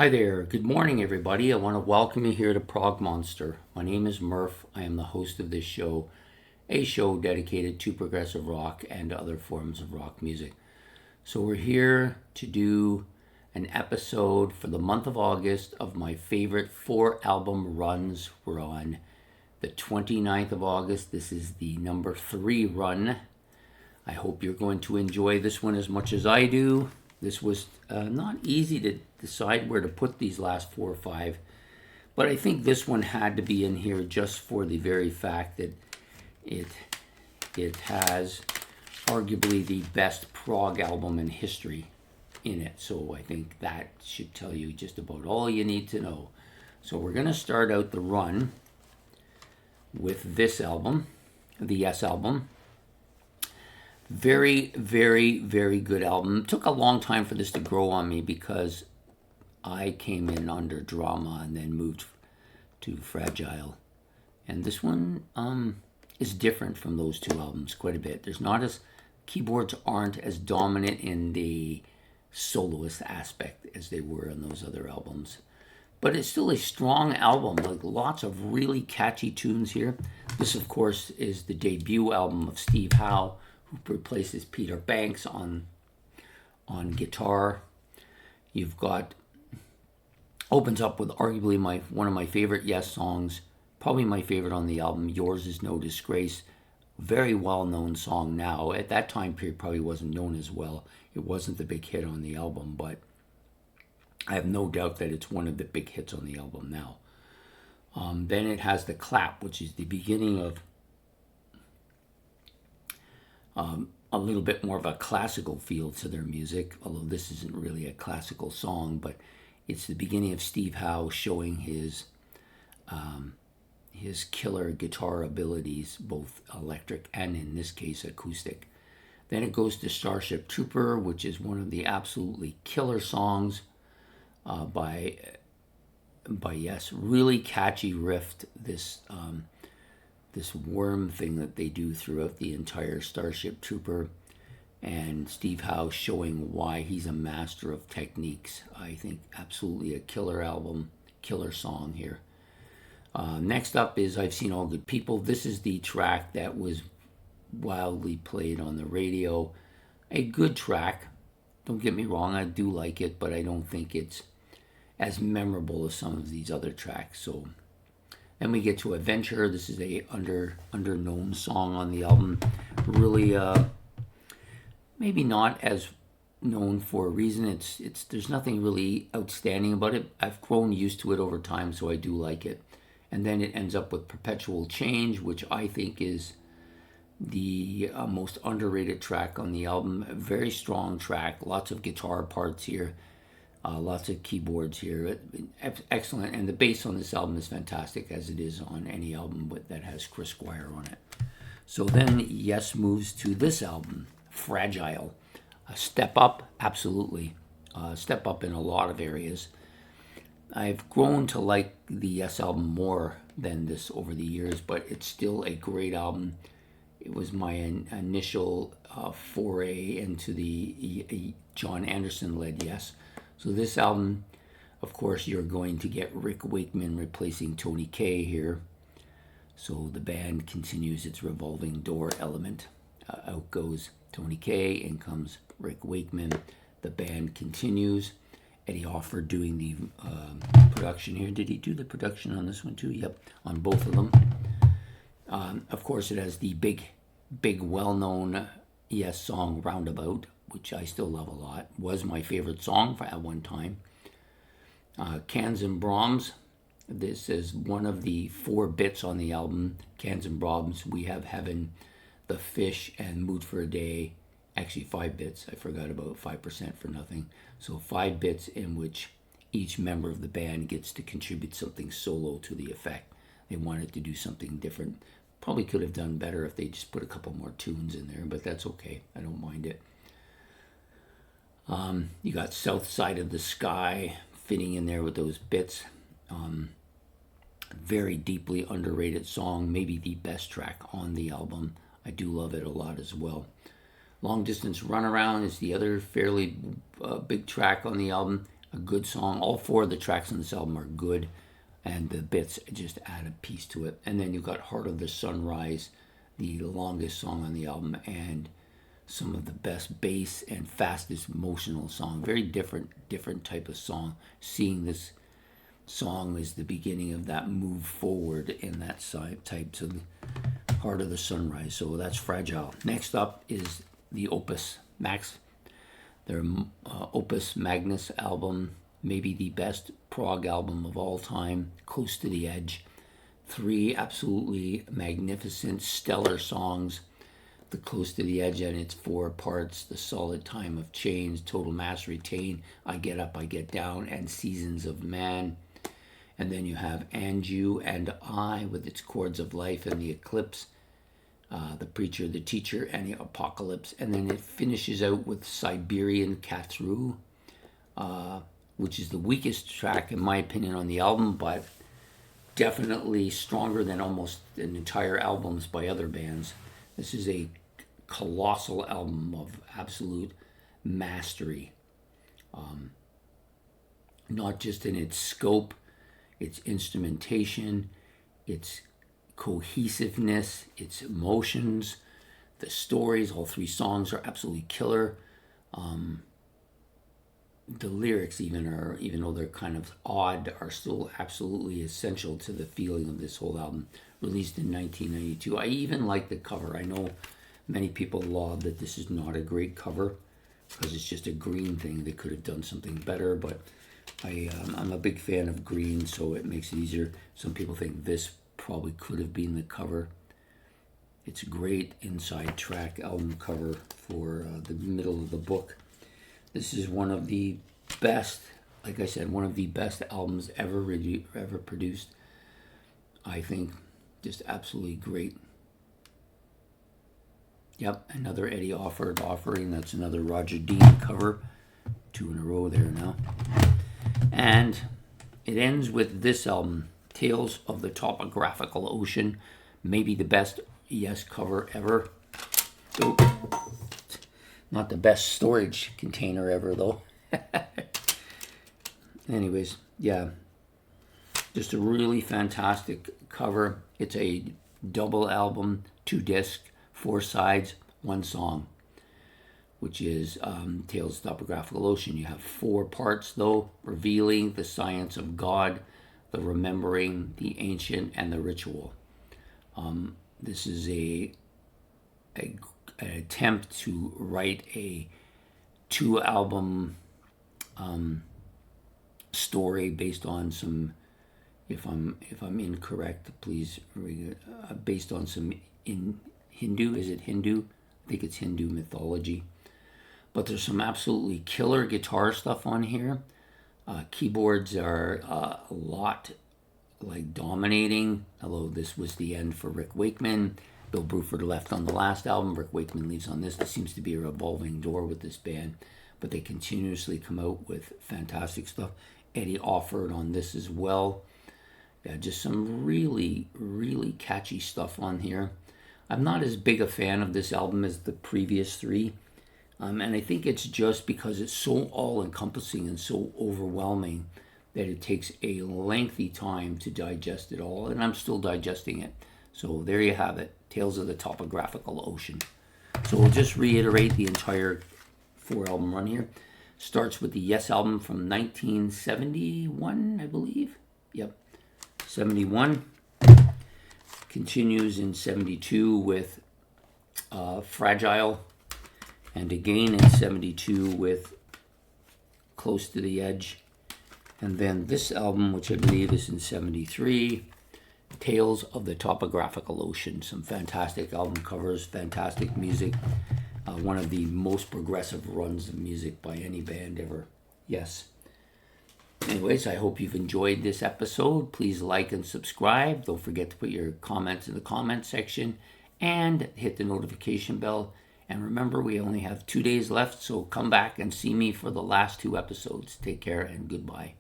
Hi there. Good morning, everybody. I want to welcome you here to Prog Monster. My name is Murph. I am the host of this show, a show dedicated to progressive rock and other forms of rock music. So, we're here to do an episode for the month of August of my favorite 4 album runs. We're on the 29th of August. This is the number 3 run. I hope you're going to enjoy this one as much as I do. This was not easy to decide where to put these last 4 or 5, but I think this one had to be in here just for the very fact that it has arguably the best prog album in history in it. So I think that should tell you just about all you need to know. So we're going to start out the run with this album, the Yes album. Very, very, very good album. It took a long time for this to grow on me because I came in under Drama and then moved to Fragile. And this one is different from those 2 albums quite a bit. Keyboards aren't as dominant in the soloist aspect as they were on those other albums. But it's still a strong album, like lots of really catchy tunes here. This, of course, is the debut album of Steve Howe, who replaces Peter Banks on guitar. You've got, opens up with arguably one of my favorite Yes songs, probably my favorite on the album, Yours Is No Disgrace. Very well-known song now. At that time period, probably wasn't known as well. It wasn't the big hit on the album, but I have no doubt that it's one of the big hits on the album now. Then it has The Clap, which is the beginning of a little bit more of a classical feel to their music, although this isn't really a classical song, but it's the beginning of Steve Howe showing his killer guitar abilities, both electric and in this case acoustic. Then it goes to Starship Trooper, which is one of the absolutely killer songs by Yes. Really catchy riff, this worm thing that they do throughout the entire Starship Trooper, and Steve Howe showing why he's a master of techniques. I think absolutely a killer album, killer song here. Next up is I've Seen All Good People. This is the track that was wildly played on the radio. A good track. Don't get me wrong, I do like it, but I don't think it's as memorable as some of these other tracks. So then we get to Adventure. This is a underknown song on the album. Really, maybe not as known for a reason. It's there's nothing really outstanding about it. I've grown used to it over time, so I do like it. And then it ends up with Perpetual Change, which I think is the most underrated track on the album. A very strong track. Lots of guitar parts here. Lots of keyboards here. Excellent. And the bass on this album is fantastic, as it is on any album that has Chris Squire on it. So then Yes moves to this album, Fragile. A step up, absolutely. Step up in a lot of areas. I've grown to like the Yes album more than this over the years, but it's still a great album. It was my initial foray into the John Anderson-led Yes. So this album, of course, you're going to get Rick Wakeman replacing Tony Kaye here. So the band continues its revolving door element. Out goes Tony Kaye, in comes Rick Wakeman. The band continues. Eddie Hoffer doing the production here. Did he do the production on this one too? Yep, on both of them. Of course, it has the big well-known Yes song, Roundabout, which I still love a lot. Was my favorite song at one time. Cans and Brahms. This is one of the 4 bits on the album. Cans and Brahms, We Have Heaven, The Fish, and Mood for a Day. Actually 5 bits. I forgot about 5% for nothing. So 5 bits in which each member of the band gets to contribute something solo to the effect. They wanted to do something different. Probably could have done better if they just put a couple more tunes in there, but that's okay. I don't mind it. You got South Side of the Sky fitting in there with those bits. Very deeply underrated song, maybe the best track on the album. I do love it a lot as well. Long Distance Runaround is the other fairly big track on the album. a good song. All 4 of the tracks on this album are good, and the bits just add a piece to it. And then you've got Heart of the Sunrise, the longest song on the album, and some of the best bass and fastest emotional song. Very different type of song. Seeing this song is the beginning of that move forward in that type. So the Heart of the Sunrise. So that's Fragile. Next up is the Opus Max. Their Opus Magnus album, maybe the best prog album of all time. Close to the Edge. 3 absolutely magnificent, stellar songs. The Close to the Edge and its 4 parts, The Solid Time of Change, Total Mass Retain, I Get Up, I Get Down, and Seasons of Man. And then you have And You and I with its Chords of Life and the Eclipse, The Preacher, the Teacher, and the Apocalypse. And then it finishes out with Siberian Catru, which is the weakest track, in my opinion, on the album, but definitely stronger than almost an entire albums by other bands. This is a colossal album of absolute mastery, not just in its scope, its instrumentation, its cohesiveness, its emotions, the stories. All 3 songs are absolutely killer. The lyrics even though they're kind of odd, are still absolutely essential to the feeling of this whole album. Released in 1992. I even like the cover. I know many people laud that this is not a great cover because it's just a green thing. They could have done something better, but I'm a big fan of green, so it makes it easier. Some people think this probably could have been the cover. It's a great inside track album cover for the middle of the book. This is one of the best, like I said, one of the best albums ever produced. I think just absolutely great. Yep, another Eddie Offord offering. That's another Roger Dean cover. 2 in a row there now. And it ends with this album, Tales of the Topographical Ocean. Maybe the best Yes cover ever. Oh, not the best storage container ever, though. Anyways, yeah. Just a really fantastic cover. It's a double album, 2 disc, 4 sides, 1 song, which is Tales of the Topographical Ocean. You have 4 parts, though: Revealing, The Science of God, The Remembering, The Ancient, and The Ritual. This is an attempt to write a 2-album story based on some, if I'm incorrect, please based on some in Hindu. Is it Hindu? I think it's Hindu mythology. But there's some absolutely killer guitar stuff on here. Keyboards are a lot like dominating, although this was the end for Rick Wakeman. Bill Bruford left on the last album. Rick Wakeman leaves on this. There seems to be a revolving door with this band, but they continuously come out with fantastic stuff. Eddie Offord on this as well. Yeah, just some really, really catchy stuff on here. I'm not as big a fan of this album as the previous 3. And I think it's just because it's so all-encompassing and so overwhelming that it takes a lengthy time to digest it all. And I'm still digesting it. So there you have it. Tales of the Topographical Ocean. So we'll just reiterate the entire 4-album run here. Starts with the Yes album from 1971, I believe. Yep, 71. Continues in 72 with Fragile. And again in 72 with Close to the Edge. And then this album, which I believe is in 73, Tales of the Topographical Ocean. Some fantastic album covers, fantastic music. One of the most progressive runs of music by any band ever. Yes. Anyways, I hope you've enjoyed this episode. Please like and subscribe. Don't forget to put your comments in the comment section and hit the notification bell. And remember, we only have 2 days left, so come back and see me for the last 2 episodes. Take care and goodbye.